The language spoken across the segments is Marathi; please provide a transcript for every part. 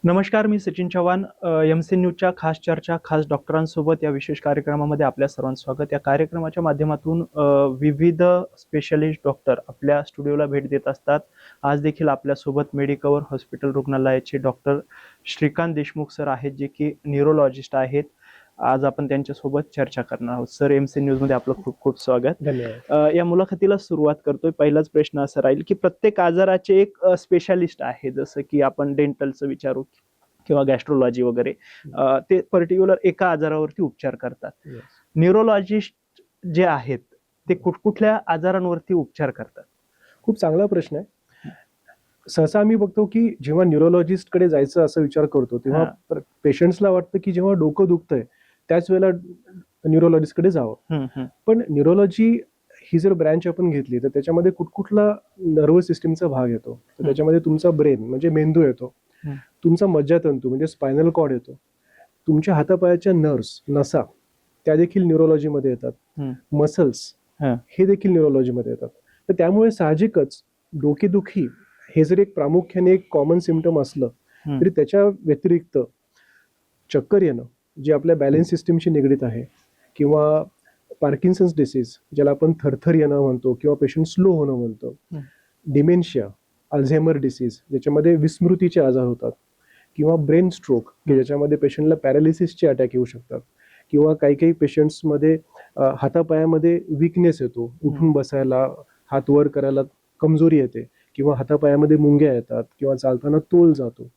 नमस्कार, मी सचिन चव्हाण. एम-सी न्यूजच्या खास चर्चा, खास डॉक्टरांसोबत या विशेष कार्यक्रमामध्ये आपल्या सर्वांचं स्वागत. या कार्यक्रमाच्या माध्यमातून विविध स्पेशलिस्ट डॉक्टर आपल्या स्टुडिओला भेट देत असतात. आज देखील आपल्यासोबत मेडिकवर हॉस्पिटल रुग्णालयाचे डॉक्टर श्रीकांत देशमुख सर आहेत, जे की न्यूरोलॉजिस्ट आहेत. आज आपण त्यांच्यासोबत चर्चा करणार आहोत. सर, एम-सी न्यूजमध्ये आपलं खूप खूप स्वागत. धन्यवाद. या मुलाखतीला सुरुवात करतोय. पहिलाच प्रश्न असा राहील की प्रत्येक आजाराचे एक स्पेशालिस्ट आहे, जसं की आपण डेंटलचं विचारू किंवा गॅस्ट्रोलॉजी वगैरे. ते पर्टिक्युलर एका आजारावरती उपचार करतात. न्यूरोलॉजिस्ट जे आहेत ते कुठकुठल्या आजारांवरती उपचार करतात? खूप चांगला प्रश्न आहे. सहसा आम्ही बघतो की जेव्हा न्यूरोलॉजिस्ट कडे जायचं असं विचार करतो तेव्हा पेशंट्सला वाटतं की जेव्हा डोकं दुखतंय त्याच वेळेला न्यूरोलॉजिस्ट कडे जावं. पण न्यूरोलॉजी ही जर ब्रँच आपण घेतली तर त्याच्यामध्ये कुठकुठला नर्वस सिस्टीमचा भाग येतो. तर त्याच्यामध्ये तुमचा ब्रेन म्हणजे मेंदू येतो, तुमचा मज्जातंतू म्हणजे स्पायनल कॉर्ड येतो, तुमच्या हातापायाच्या नर्व्स नसा त्या देखील न्यूरोलॉजीमध्ये येतात, मसल्स हे देखील न्यूरोलॉजीमध्ये येतात. तर त्यामुळे साहजिकच डोकेदुखी हे जर एक प्रामुख्याने एक कॉमन सिम्पटम असलं तरी त्याच्या व्यतिरिक्त चक्कर येणं जे आपल्या बॅलन्स सिस्टीमशी निगडीत आहे, किंवा पार्किन्सन्स डिसीज ज्याला आपण थरथर येणं म्हणतो किंवा पेशंट स्लो होणं म्हणतो, डिमेन्शिया, अल्झायमर डिसीज ज्याच्यामध्ये विस्मृतीचे आजार होतात, किंवा ब्रेन स्ट्रोक की ज्याच्यामध्ये पेशंटला पॅरालिसिसचे अटॅक येऊ शकतात, किंवा काही काही पेशंट्समध्ये हातापायामध्ये विकनेस येतो, उठून बसायला, हात वर करायला कमजोरी येते, किंवा हातापायामध्ये मुंग्या येतात, किंवा चालताना तोल जातो.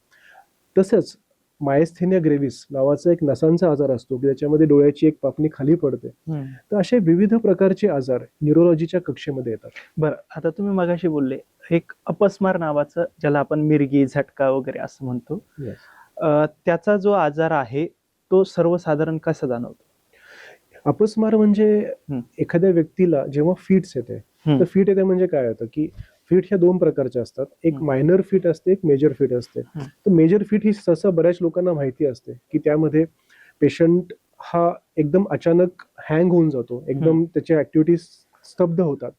तसंच मायस्थेनिया ग्रेव्हिस नावाचा एक नसांचा आजार असतो की त्याच्यामध्ये डोळ्याची एक पापणी खाली पडते. तर असे विविध प्रकारचे आजार न्यूरोलॉजीच्या कक्षेमध्ये येतात. बरं, आता तुम्ही मगाशी बोलले एक अपस्मार नावाचं, ज्याला आपण मिरगी, झटका वगैरे असं म्हणतो, त्याचा जो आजार आहे तो सर्वसाधारण कसा जाणवतो? अपस्मार म्हणजे एखाद्या व्यक्तीला जेव्हा फिट्स येते, तर फिट येते म्हणजे काय होतं की फिट ह्या दोन प्रकारच्या असतात. एक मायनर फिट असते, एक मेजर फिट असते. तर मेजर फिट ही सहसा बऱ्याच लोकांना माहिती असते की त्यामध्ये पेशंट हा एकदम अचानक हँग होऊन जातो, एकदम त्याच्या ऍक्टिव्हिटीज स्तब्ध होतात,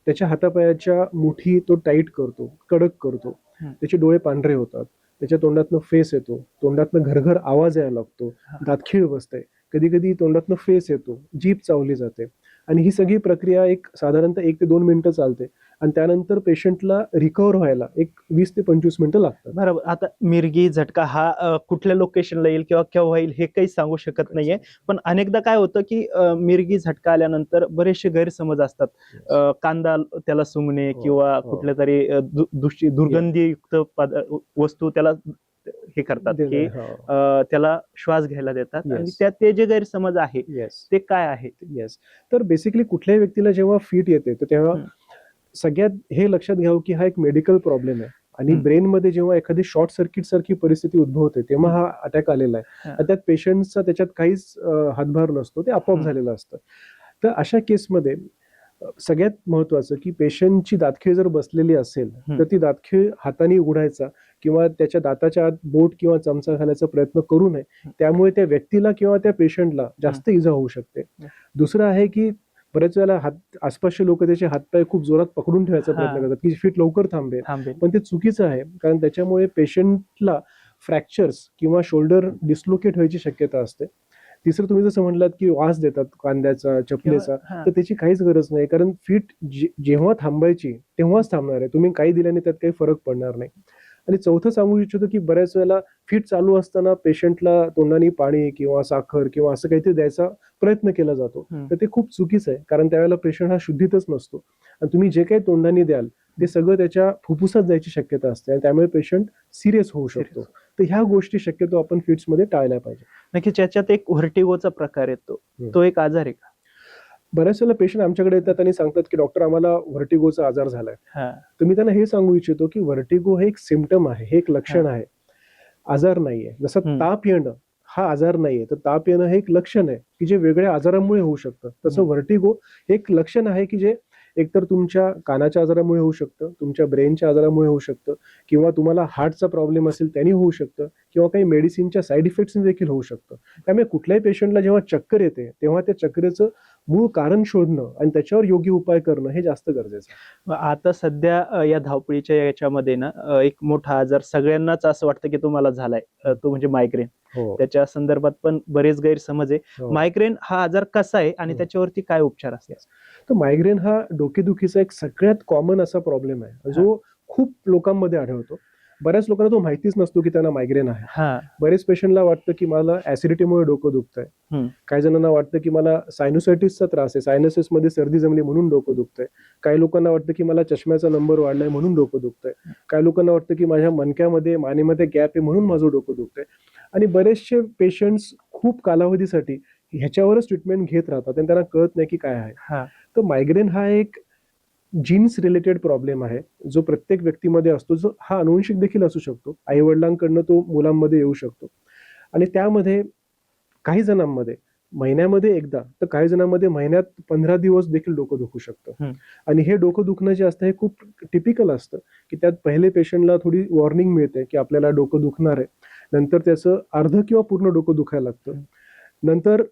त्याच्या हातापायाच्या मुठी तो टाईट करतो, कडक करतो, त्याचे डोळे पांढरे होतात, त्याच्या तोंडातनं फेस येतो, तोंडातनं घरघर आवाज यायला लागतो, दातखीळ बसते, कधी कधी तोंडातनं फेस येतो, जीभ चावली जाते. आणि ही सगळी प्रक्रिया एक साधारणतः 1 ते 2 मिनिटं चालते, आणि त्यानंतर पेशंटला रिकव्हर व्हायला एक 20 ते 25 मिनिटं लागतात. बरोबर. आता मिरगी, झटका हा कुठल्या लोकेशनला येईल किंवा केव्हा येईल हे काही सांगू शकत नाहीये. पण अनेकदा काय होतं की मिरगी, झटका आल्यानंतर बरेचसे गैरसमज असतात. कांदा त्याला सुंगणे किंवा कुठल्या तरी दुर्गंधीयुक्त वस्तू त्याला हे करतात की त्याला श्वास घ्यायला देतात, आणि ते जे गैरसमज आहे ते काय आहे? तर बेसिकली कुठल्याही व्यक्तीला जेव्हा फिट येते तर तेव्हा सगळ्यात हे लक्षात घ्यावं की हा एक मेडिकल प्रॉब्लेम आहे, आणि ब्रेनमध्ये जेव्हा एखादी शॉर्ट सर्किट सारखी परिस्थिती उद्भवते तेव्हा हा अटॅक आलेला आहे. त्यात पेशंटचा त्याच्यात काहीच हातभार नसतो, ते आपोआप झालेलं असतं. तर अशा केसमध्ये सगळ्यात महत्वाचं की पेशंटची दातखीळ जर बसलेली असेल तर ती दातखीळ हाताने उघडायचा किंवा त्याच्या दाताच्या आत बोट किंवा चमचा घालायचा प्रयत्न करू नये, त्यामुळे त्या व्यक्तीला किंवा त्या पेशंटला जास्त इजा होऊ शकते. दुसरं आहे की बऱ्याच वेळेला आसपासचे लोक त्याचे हातपाय खूप जोरात पकडून ठेवायचा प्रयत्न करतात की फिट लवकर थांबेल, पण ते चुकीचं आहे, कारण त्याच्यामुळे पेशंटला फ्रॅक्चर्स किंवा शोल्डर डिस्लोकेट व्हायची शक्यता असते. तिसरं, तुम्ही जसं म्हणलात की वास देतात कांद्याचा, चपलेचा, तर त्याची काहीच गरज नाही, कारण फिट जेव्हा थांबायची तेव्हाच थांबणार आहे, तुम्ही काही दिल्याने त्यात काही फरक पडणार नाही. आणि चौथं सांगू इच्छितो की बऱ्याच वेळेला फिट चालू असताना पेशंटला तोंडाने पाणी किंवा साखर किंवा असं काहीतरी द्यायचा प्रयत्न केला जातो, तर ते खूप चुकीचं आहे, कारण त्यावेळेला पेशंट हा शुद्धीतच नसतो, आणि तुम्ही जे काही तोंडाने द्याल ते सगळं त्याच्या फुफ्फुसात जायची शक्यता असते, आणि त्यामुळे पेशंट सिरियस होऊ शकतो. तर ह्या गोष्टी शक्यतो आपण फिट्समध्ये टाळल्या पाहिजे. नक्की. त्याच्यात एक व्हर्टिगोचा प्रकार येतो, तो एक आजार आहे का? बऱ्याच वेळेला पेशंट आमच्याकडे येतात आणि सांगतात की डॉक्टर आम्हाला व्हर्टिगोचा आजार झालाय. तर मी त्यांना हे सांगू इच्छितो की व्हर्टिगो हे एक सिम्पटम आहे, हे एक लक्षण आहे, आजार नाहीये. जसं ताप येणं हा आजार नाहीये, तर ताप येणं हे एक लक्षण आहे की जे वेगळ्या आजारामुळे होऊ शकतं. तसं व्हर्टिगो हे एक लक्षण आहे की जे एकतर तुमच्या कानाच्या आजारामुळे होऊ शकतं, तुमच्या ब्रेनच्या आजारामुळे होऊ शकतं, किंवा तुम्हाला हार्टचा प्रॉब्लेम असेल त्याने होऊ शकतं, किंवा काही मेडिसिनच्या साईड इफेक्ट्सने देखील होऊ शकतं. त्यामुळे कुठल्याही पेशंटला जेव्हा चक्कर येते तेव्हा त्या चक्करेचं मूळ कारण शोधणं आणि त्याच्यावर योग्य उपाय करणं हे जास्त गरजेचं आहे. आता सध्या या धावपळीच्या याच्यामध्ये ना एक मोठा आजार सगळ्यांनाच असं वाटतं की तुम्हाला झालाय, तो म्हणजे मायग्रेन. हो. त्याच्या संदर्भात पण बरेच गैरसमज आहे. हो. मायग्रेन हा आजार कसा आहे आणि त्याच्यावरती काय उपचार असतात? तर मायग्रेन हा डोकेदुखीचा एक सगळ्यात कॉमन असा प्रॉब्लेम आहे जो खूप लोकांमध्ये आढळतो. बऱ्याच लोकांना तो माहितीच नसतो की त्यांना मायग्रेन आहे. बरेच पेशंटला वाटतं की मला ऍसिडिटीमुळे डोकं दुखतंय, काही जणांना वाटतं की मला सायनोसायटिसचा त्रास आहे, सायनसेस मध्ये सर्दी जमली म्हणून डोकं दुखतंय, काही लोकांना वाटतं की मला चष्म्याचा नंबर वाढलाय म्हणून डोकं दुखतंय, काही लोकांना वाटतं की माझ्या मणक्यामध्ये मानेमध्ये गॅप आहे म्हणून माझं डोकं दुखतंय. आणि बरेचसे पेशंट्स खूप कालावधीसाठी ह्याच्यावरच ट्रीटमेंट घेत राहतात आणि त्यांना कळत नाही की काय आहे. तर मायग्रेन हा एक जीन्स रिलेटेड प्रॉब्लेम आहे जो प्रत्येक व्यक्तीमध्ये असतो, जो हा अनुवंशिक देखील असू शकतो, आई वडिलांकडनं तो मुलांमध्ये येऊ शकतो. आणि त्यामध्ये काही जणांमध्ये महिन्यामध्ये एकदा, तर काही जणांमध्ये महिन्यात 15 दिवस देखील डोकं दुखू शकतं. आणि हे डोकं दुखणं जे असतं हे खूप टिपिकल असतं की त्यात पहिले पेशंटला थोडी वॉर्निंग मिळते की आपल्याला डोकं दुखणार आहे, नंतर त्याचं अर्ध किंवा पूर्ण डोकं दुखायला लागतं, नंतर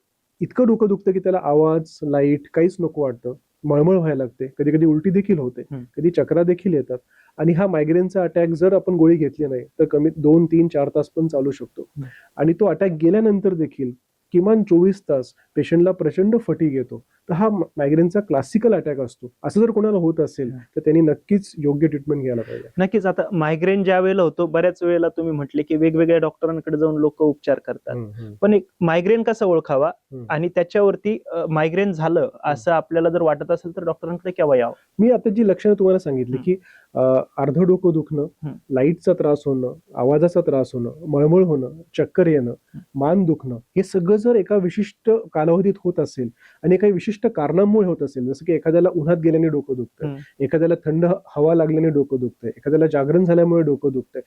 इतकं डोकं दुखतं की त्याला आवाज, लाईट काहीच नको वाटतं, मळमळ व्हायला लागते, कधी कधी उलटी देखील होते, कधी चक्रा देखील येतात. आणि हा मायग्रेनचा अटॅक जर आपण गोळी घेतली नाही तर कमीत 2, 3, 4 तास पण चालू शकतो. आणि तो अटॅक गेल्यानंतर देखील किमान 24 तास पेशंटला प्रचंड फटीग येतो. तर हा मायग्रेनचा क्लासिकल अटॅक असतो. असं जर कोणाला होत असेल तर त्यांनी नक्कीच योग्य ट्रीटमेंट घ्यायला पाहिजे. नक्कीच. आता मायग्रेन ज्या वेळेला होतो, बऱ्याच वेळेला तुम्ही म्हटले की वेगवेगळ्या डॉक्टरांकडे जाऊन लोक उपचार करतात, पण एक मायग्रेन कसा ओळखावा आणि त्याच्यावरती मायग्रेन झालं असं आपल्याला जर वाटत असेल तर डॉक्टरांकडे केव्हा यावं? मी आता जी लक्षणं तुम्हाला सांगितली की अर्ध डोकं दुखणं, लाईटचा त्रास होणं, आवाजाचा त्रास होणं, मळमळ होणं, चक्कर येणं, मान दुखणं, हे सगळं जर एका विशिष्ट कालावधीत होत असेल आणि काही विशिष्ट कारणांमुळे होत असेल, जसं की एखाद्याला उन्हात गेल्याने डोकं दुखतंय, एखाद्याला थंड हवा लागल्याने डोकं दुखतंय, एखाद्याला जागरण झाल्यामुळे डोकं दुखतंय,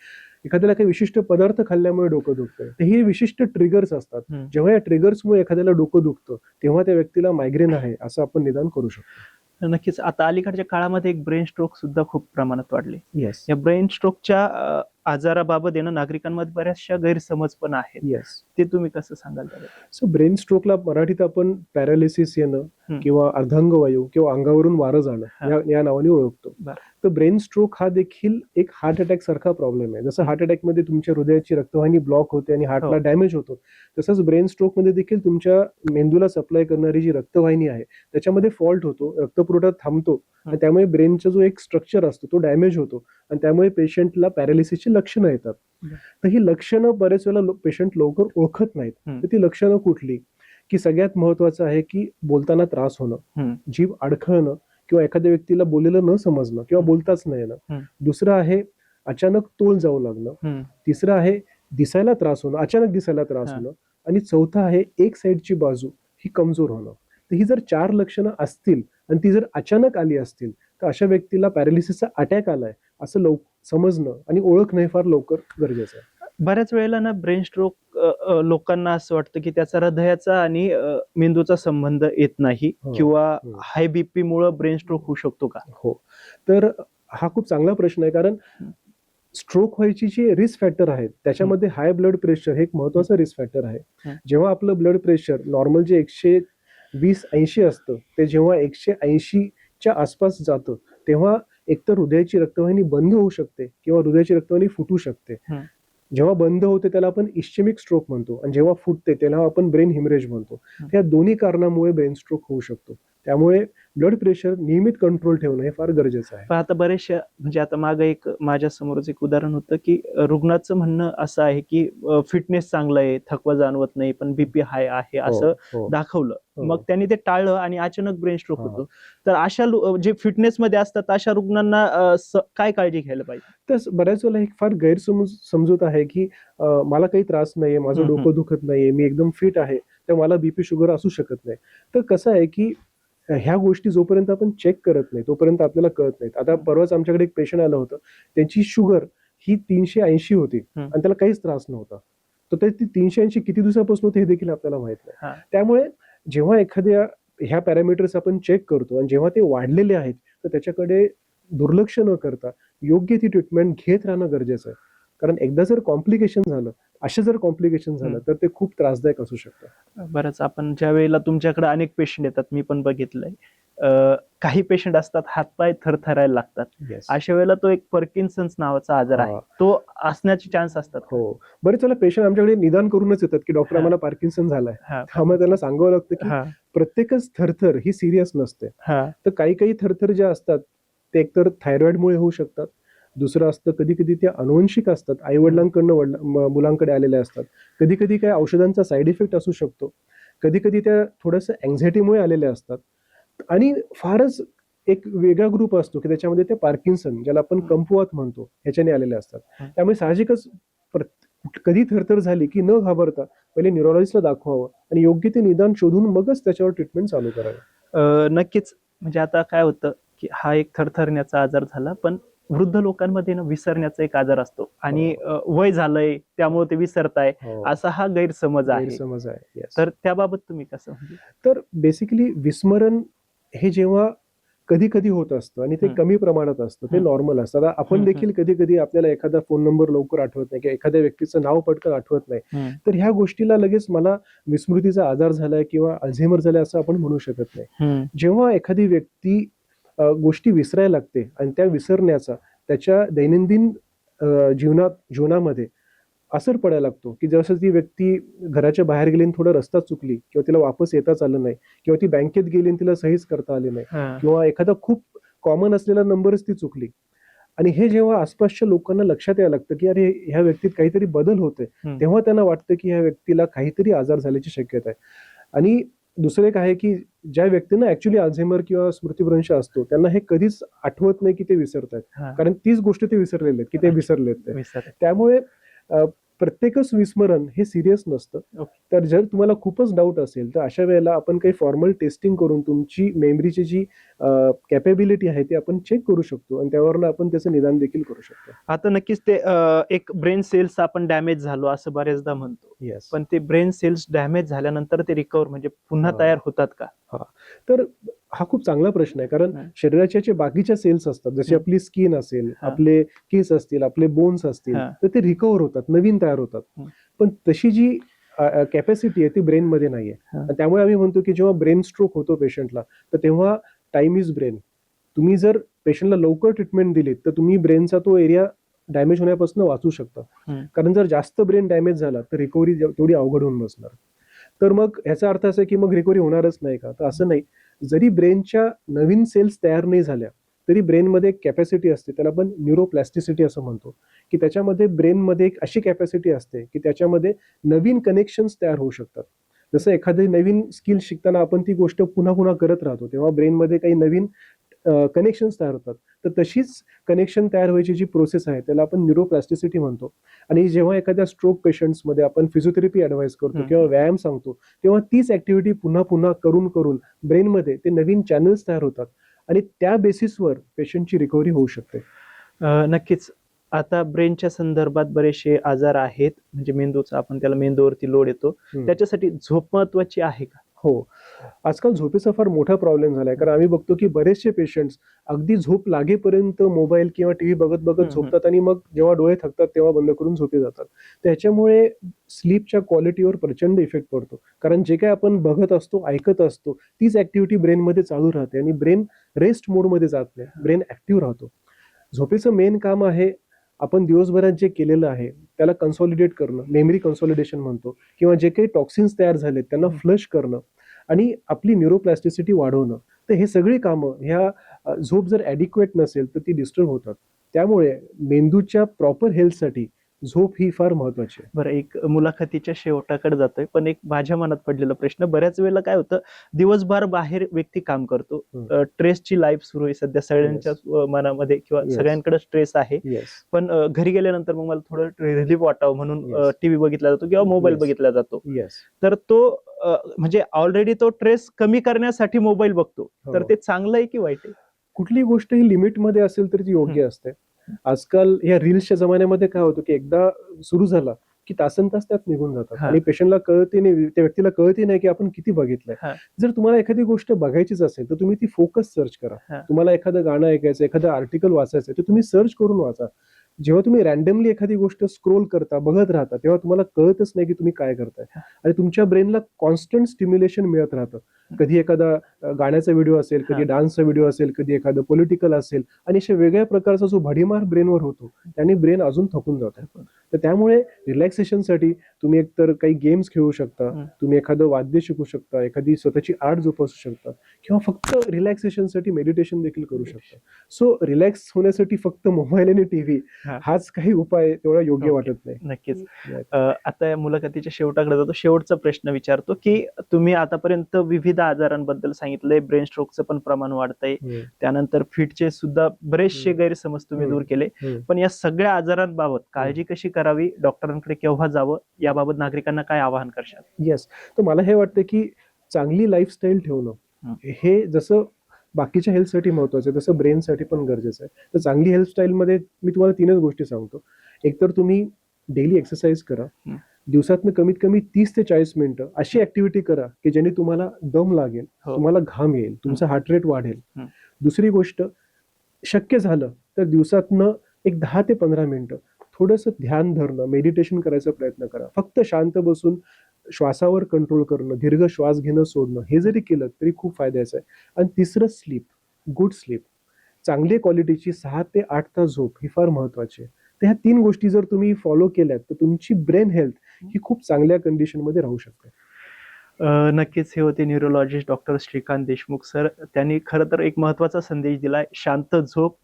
एखाद्याला काही विशिष्ट पदार्थ खाल्ल्यामुळे डोकं दुखतंय, तर हे विशिष्ट ट्रिगर्स असतात. जेव्हा या ट्रिगर्समुळे एखाद्याला डोकं दुखतं तेव्हा त्या व्यक्तीला मायग्रेन आहे असं आपण निदान करू शकतो. नक्कीच. आता अलीकडच्या काळामध्ये एक ब्रेन स्ट्रोक सुद्धा खूप प्रमाणात वाढले. येस. या ब्रेन स्ट्रोकच्या आजाराबाबत नागरिकांमध्ये बऱ्याचशा गैरसमज पण आहेत. येस. ते तुम्ही कसं सांगाल त्याला? सो ब्रेन स्ट्रोकला मराठीत आपण पॅरालिसिस येणं किंवा अर्धांगवायू किंवा अंगावरून वारं जाणं या नावाने ओळखतो. तर ब्रेन स्ट्रोक हा देखील एक हार्ट अटॅक सारखा प्रॉब्लेम आहे. जसं हार्ट अटॅक मध्ये तुमच्या हृदयाची रक्तवाहिनी ब्लॉक होते आणि हार्टला डॅमेज होतो, तसंच ब्रेन स्ट्रोक मध्ये देखील तुमच्या मेंदूला सप्लाय करणारी जी रक्तवाहिनी आहे त्याच्यामध्ये फॉल्ट होतो, रक्तपुरवठा थांबतो आणि त्यामुळे ब्रेनचा जो एक स्ट्रक्चर असतो तो डॅमेज होतो आणि त्यामुळे पेशंटला पॅरालिसिसची लक्षणं येतात. तर ही लक्षणं बरेच वेळेला पेशंट लवकर ओळखत नाहीत. तर ती लक्षणं कुठली? की सगळ्यात महत्वाचं आहे की बोलताना त्रास होणं, जीभ अडखळणं किंवा एखाद्या व्यक्तीला बोललेलं न समजणं किंवा बोलताच न येणं. दुसरं आहे अचानक तोल जाऊ लागणं. तिसरं आहे दिसायला त्रास होणं, अचानक दिसायला त्रास होणं. आणि चौथं आहे एक साईडची बाजू ही कमजोर होणं. तर ही जर 4 लक्षणं असतील आणि ती जर अचानक आली असतील तर अशा व्यक्तीला पॅरालिसिसचा अटॅक आलाय असं समजणं आणि ओळखणं हे फार लवकर गरजेचं आहे. बऱ्याच वेळेला ना ब्रेन स्ट्रोक लोकांना असं वाटतं की त्याचा हृदयाचा आणि मेंदूचा संबंध येत नाही किंवा हाय बीपी मुळे ब्रेन स्ट्रोक होऊ शकतो का? हो, तर हा खूप चांगला प्रश्न आहे, कारण स्ट्रोक व्हायची जी रिस्क फॅक्टर आहेत त्याच्यामध्ये हाय ब्लड प्रेशर हे एक महत्वाचं रिस्क फॅक्टर आहे. जेव्हा आपलं ब्लड प्रेशर नॉर्मल जे 120-80 असतं ते जेव्हा 180च्या आसपास जातं तेव्हा एकतर हृदयाची रक्तवाहिनी बंद होऊ शकते किंवा हृदयाची रक्तवाहिनी फुटू शकते. जेव्हा बंद होते त्याला आपण इस्चेमिक स्ट्रोक म्हणतो आणि जेव्हा फुटते त्याला आपण ब्रेन हिमरेज म्हणतो. या दोन्ही कारणामुळे ब्रेन स्ट्रोक होऊ शकतो. त्यामुळे ब्लड प्रेशर नियमित कंट्रोल ठेवणं हे फार गरजेचं आहे. पण आता बरेचशा म्हणजे आता मागे एक माझ्या समोरच एक उदाहरण होतं की रुग्णाचं म्हणणं असं आहे की फिटनेस चांगला आहे, थकवा जाणवत नाही, पण बीपी हाय आहे असं दाखवलं. मग त्यांनी ते टाळलं आणि अचानक ब्रेन स्ट्रोक होतो. तर अशा जे फिटनेस मध्ये असतात अशा रुग्णांना काय काळजी घ्यायला पाहिजे? तर बऱ्याच वेळेला एक फार गैरसमजूत आहे की मला काही त्रास नाहीये, माझं डोकं दुखत नाहीये, मी एकदम फिट आहे, तर मला बीपी शुगर असू शकत नाही. तर कसं आहे की ह्या गोष्टी जोपर्यंत आपण चेक करत नाही तोपर्यंत आपल्याला कळत नाहीत. आता परवाच आमच्याकडे एक पेशंट आलं होतं, त्यांची शुगर ही 380 होती आणि त्याला काहीच त्रास नव्हता. तर ती 380 किती दिवसापासून होती हे देखील आपल्याला माहित नाही. त्यामुळे जेव्हा एखाद्या ह्या पॅरामीटर्स आपण चेक करतो आणि जेव्हा ते वाढलेले आहेत तर त्याच्याकडे दुर्लक्ष न करता योग्य ती ट्रीटमेंट घेत राहणं गरजेचं आहे. कारण एकदा जर कॉम्प्लिकेशन झालं, असे जर कॉम्प्लिकेशन झालं तर ते खूप त्रासदायक असू शकतं. बरंच आपण ज्या वेळेला तुमच्याकडे अनेक पेशंट येतात, मी पण बघितलंय, काही पेशंट असतात हातपाय थरथरायला लागतात. Yes. अशा वेळेला तो एक पर्किन्सन्स नावाचा आजार आहे, तो असण्याचे चान्स असतात. हो, बरेच वेळेला पेशंट आमच्याकडे निदान करूनच येतात की डॉक्टर आम्हाला पार्किन्सन झालाय. त्यामुळे त्यांना सांगावं लागतं की प्रत्येकच थरथर ही सिरियस नसते. तर काही काही थरथर ज्या असतात ते एकतर थायरॉइडमुळे होऊ शकतात, दुसरं असतं कधी कधी ते अनुवंशिक असतात, आई वडिलांकडनं मुलांकडे आलेले असतात, कधी कधी काय औषधांचा साईड इफेक्ट असू शकतो, कधी कधी त्या थोडंसं अँझायटीमुळे आलेले असतात, आणि फारच एक वेगळा ग्रुप असतो की त्याच्यामध्ये ते पार्किन्सन, ज्याला आपण कमकुवत म्हणतो, ह्याच्याने आलेले असतात. त्यामुळे साहजिकच कधी थरथर झाली की न घाबरता पहिले न्यूरोलॉजिस्टला दाखवावं आणि योग्य ते निदान शोधून मगच त्याच्यावर ट्रीटमेंट चालू करावं. नक्कीच. म्हणजे आता काय होतं की हा एक थरथरण्याचा आजार झाला, पण वृद्ध लोकांमध्ये ना विसरण्याचा एक आजार असतो आणि वय झालंय त्यामुळे ते विसरताय, असा हा गैरसमज आहे. तर त्याबाबत तुम्ही कसं? तर बेसिकली विस्मरण हे जेव्हा कधी कधी होत असतं आणि ते कमी प्रमाणात असतं, ते नॉर्मल असतं. आता आपण देखील कधी कधी आपल्याला एखादा फोन नंबर लवकर आठवत नाही किंवा एखाद्या व्यक्तीचं नाव पटकन आठवत नाही, तर ह्या गोष्टीला लगेच मला विस्मृतीचा आजार झालाय किंवा अल्झायमर झालाय असं आपण म्हणू शकत नाही. जेव्हा एखादी व्यक्ती गोष्टी विसरायला लागते आणि त्या विसरण्याचा त्याच्या दैनंदिन जीवनामध्ये असर पडायला लागतो की जसं ती व्यक्ती घराच्या बाहेर गेली थोडा रस्ता चुकली किंवा तिला वापस येताच आलं नाही, किंवा ती बँकेत गेली तिला सहीच करता आली नाही, किंवा एखादा खूप कॉमन असलेला नंबरच ती चुकली, आणि हे जेव्हा आसपासच्या लोकांना लक्षात यायला लागतं की अरे ह्या व्यक्तीत काहीतरी बदल होतोय, तेव्हा त्यांना वाटतं की ह्या व्यक्तीला काहीतरी आजार झाल्याची शक्यता आहे. आणि दुसरं एक आहे की ज्या व्यक्तींना ऍक्च्युली अल्झायमर किंवा स्मृतिभ्रंश असतो त्यांना हे कधीच आठवत नाही की ते विसरतात, कारण तीच गोष्ट ते विसरलेले आहेत की ते विसरलेत. त्यामुळे प्रत्येकच विस्मरण हे सिरियस नसतं. तर जर तुम्हाला खूपच डाऊट असेल तर अशा वेळेला आपण काही फॉर्मल टेस्टिंग करून तुमची मेमरीची जी कॅपेबिलिटी आहे ती आपण चेक करू शकतो आणि त्यावरून आपण त्याचं निदान देखील करू शकतो. आता नक्कीच ते एक ब्रेन सेल्स आपण डॅमेज झालो असं बरेचदा म्हणतो, पण ते ब्रेन सेल्स डॅमेज झाल्यानंतर ते रिकव्हर म्हणजे पुन्हा तयार होतात का? तर हा खूप चांगला प्रश्न आहे, कारण शरीराच्या जे बाकीच्या सेल्स असतात, जशी आपली स्किन असेल, आपले केस असतील, आपले बोन्स असतील, तर ते रिकव्हर होतात, नवीन तयार होतात. पण तशी जी कॅपॅसिटी आहे ती ब्रेन मध्ये नाहीये. त्यामुळे आम्ही म्हणतो की जेव्हा ब्रेन स्ट्रोक होतो पेशंटला, तर तेव्हा टाइम इज ब्रेन. तुम्ही जर पेशंटला लवकर ट्रीटमेंट दिली तर तुम्ही ब्रेनचा तो एरिया डॅमेज होण्यापासून वाचू शकता. कारण जर जास्त ब्रेन डॅमेज झाला तर रिकव्हरी तेवढी अवघड होऊन बसणार. तर मग ह्याचा अर्थ असा की मग रिकव्हरी होणारच नाही का? तर असं नाही. जरी ब्रेनच्या नवीन सेल्स तयार नाही झाल्या तरी ब्रेनमध्ये एक कॅपॅसिटी असते, त्याला आपण न्यूरोप्लॅस्टिसिटी असं म्हणतो, की त्याच्यामध्ये ब्रेनमध्ये एक अशी कॅपॅसिटी असते की त्याच्यामध्ये नवीन कनेक्शन्स तयार होऊ शकतात. जसं एखादी नवीन स्किल शिकताना आपण ती गोष्ट पुन्हा पुन्हा करत राहतो तेव्हा ब्रेनमध्ये काही नवीन कनेक्शन्स तयार होतात. तर तशीच कनेक्शन तयार व्हायची जी प्रोसेस आहे त्याला आपण न्यूरोप्लॅस्टिसिटी म्हणतो. आणि जेव्हा एखाद्या स्ट्रोक पेशंट्समध्ये आपण फिजिओथेरपी ऍडवाइस करतो किंवा व्यायाम सांगतो, तेव्हा तीच ऍक्टिव्हिटी पुन्हा पुन्हा करून करून ब्रेनमध्ये ते नवीन चॅनल्स तयार होतात आणि त्या बेसिसवर पेशंटची रिकव्हरी होऊ शकते. नक्कीच. आता ब्रेनच्या संदर्भात बरेचसे आजार आहेत, म्हणजे मेंदूचा, आपण त्याला मेंदूवरती लोड येतो, त्याच्यासाठी झोप महत्वाची आहे का? हो, आजकाल झोपेचा फार मोठा प्रॉब्लेम झालाय, कारण आम्ही बघतो की बरेचसे पेशंट्स अगदी झोप लागेपर्यंत मोबाईल किंवा टीव्ही बघत बघत झोपतात आणि मग जेव्हा डोळे थकतात तेव्हा बंद करून झोपी जातात. त्याच्यामुळे स्लीपच्या क्वालिटीवर प्रचंड इफेक्ट पडतो, कारण जे काय आपण बघत असतो, ऐकत असतो, तीच ऍक्टिव्हिटी ब्रेनमध्ये चालू राहते आणि ब्रेन रेस्ट मोडमध्ये जात नाही, ब्रेन ऍक्टिव्ह राहतो. झोपेचं मेन काम आहे आपण दिवसभरात जे केलेलं आहे त्याला कन्सॉलिडेट करणं, मेमरी कन्सॉलिडेशन म्हणतो, किंवा जे काही टॉक्सिन्स तयार झालेत त्यांना फ्लश करणं आणि आपली न्यूरोप्लॅस्टिसिटी वाढवणं. तर हे सगळी कामं ह्या झोप जर ॲडिक्वेट नसेल तर ती डिस्टर्ब होतात. त्यामुळे मेंदूच्या प्रॉपर हेल्थसाठी झोप ही फार महत्वाची आहे. बरं, एक मुलाखतीच्या शेवटाकडे जातोय, पण एक माझ्या मनात पडलेला प्रश्न, बऱ्याच वेळेला काय होतं, दिवसभर बाहेर व्यक्ती काम करतो, स्ट्रेसची लाईफ सुरू आहे सध्या सगळ्यांच्या मनामध्ये किंवा सगळ्यांकडे स्ट्रेस आहे, पण घरी गेल्यानंतर मग मला थोडं रिलीफ वाटावं म्हणून टीव्ही बघितला जातो किंवा मोबाईल बघितला जातो. तर तो म्हणजे ऑलरेडी तो स्ट्रेस कमी करण्यासाठी मोबाईल बघतो, तर ते चांगलं आहे की वाईट आहे? कुठली गोष्ट ही लिमिटमध्ये असेल तर ती योग्य असते. आजकाल या रील्सच्या जमान्यामध्ये काय होतं की एकदा सुरू झाला की तासन तास त्यात निघून जातात हा. आणि पेशंटला कळते नाही, त्या व्यक्तीला कळते नाही की आपण किती बघितलंय. हा. जर तुम्हाला एखादी गोष्ट बघायचीच असेल तर तुम्ही ती फोकस सर्च करा. हा. तुम्हाला एखादं गाणं ऐकायचं, एखादं आर्टिकल वाचायचं तर तुम्ही सर्च करून वाचा. जेव्हा तुम्ही रॅन्डमली एखादी गोष्ट स्क्रोल करता, बघत राहता, तेव्हा तुम्हाला कळतच नाही की तुम्ही काय करताय आणि तुमच्या ब्रेनला कॉन्स्टंट स्टिम्युलेशन मिळत राहतं. कधी एखादा गाण्याचा व्हिडिओ असेल, कधी डान्सचा व्हिडिओ असेल, कधी एखादं पॉलिटिकल असेल आणि अशा वेगळ्या प्रकारचा जो भडीमार ब्रेनवर होतो त्याने ब्रेन अजून थकून जातो. तर त्यामुळे रिलॅक्सेशनसाठी तुम्ही एकतर काही गेम्स खेळू शकता, तुम्ही एखादं वाद्य शिकू शकता, एखादी स्वतःची आर्ट जोपासू शकता किंवा फक्त रिलॅक्सेशनसाठी मेडिटेशन देखील करू शकता. सो रिलॅक्स होण्यासाठी फक्त मोबाईल आणि टीव्ही हाच काही उपाय तेवढा योग्य वाटत नाही. नक्कीच. आता या मुलाखतीच्या शेवटाकडे जातो. शेवटचा प्रश्न विचारतो की तुम्ही आतापर्यंत विविध आजारांबद्दल सांगितलंय, ब्रेन स्ट्रोकचं पण प्रमाण वाढतंय, त्यानंतर फिटचे सुद्धा बरेचसे गैरसमज तुम्ही दूर केले. पण या सगळ्या आजारांबाबत काळजी कशी करावी, डॉक्टरांकडे केव्हा जावं, याबाबत नागरिकांना काय आवाहन करशाल? येस, तर मला हे वाटतं की चांगली लाईफस्टाईल ठेवणं हे जसं बाकीच्या हेल्थसाठी महत्वाचं आहे तसं ब्रेनसाठी पण गरजेचं आहे. तर चांगली हेल्थस्टाईलमध्ये मी तुम्हाला 3च गोष्टी सांगतो. एकतर तुम्ही डेली एक्सरसाइज करा. दिवसातनं कमीत कमी 30 ते 40 मिनिटं अशी ऍक्टिव्हिटी करा की ज्याने तुम्हाला दम लागेल, तुम्हाला घाम येईल, तुमचा हार्ट रेट वाढेल. दुसरी गोष्ट, शक्य झालं तर दिवसातनं एक 10 ते 15 मिनिटं थोडंसं ध्यान धरणं, मेडिटेशन करायचा प्रयत्न करा. फक्त शांत बसून श्वासावर कंट्रोल करणं, दीर्घ श्वास घेणं सोडणं, हे जरी केलं तरी खूप फायद्याचं आहे. आणि तिसरं, स्लीप, गुड स्लीप, चांगली क्वालिटीची 6 ते 8 तास झोप ही फार महत्वाची आहे. तर ह्या 3 गोष्टी जर तुम्ही फॉलो केल्यात तर तुमची ब्रेन हेल्थ ही खूप चांगल्या कंडिशनमध्ये राहू शकते. नक्कीच. हे होते neurologist doctor Shrikant Deshmukh sir. त्यांनी खरं तर एक महत्वाचा संदेश दिलाय. शांत झोप,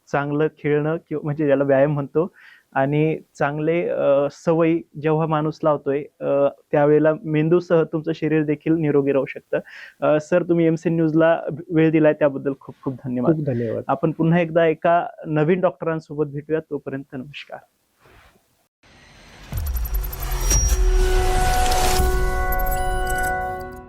चांगलं खेळणं किंवा म्हणजे ज्याला व्यायाम म्हणतो, आणि चांगले सवयी जेव्हा माणूस लावतोय त्यावेळेला मेंदूसह तुमचं शरीर देखील निरोगी राहू शकतं. सर, तुम्ही एमसीएन न्यूजला वेळ दिलाय त्याबद्दल खूप खूप धन्यवाद. खूप धन्यवाद. आपण पुन्हा एकदा एका नवीन डॉक्टरांसोबत भेटूया. तोपर्यंत नमस्कार.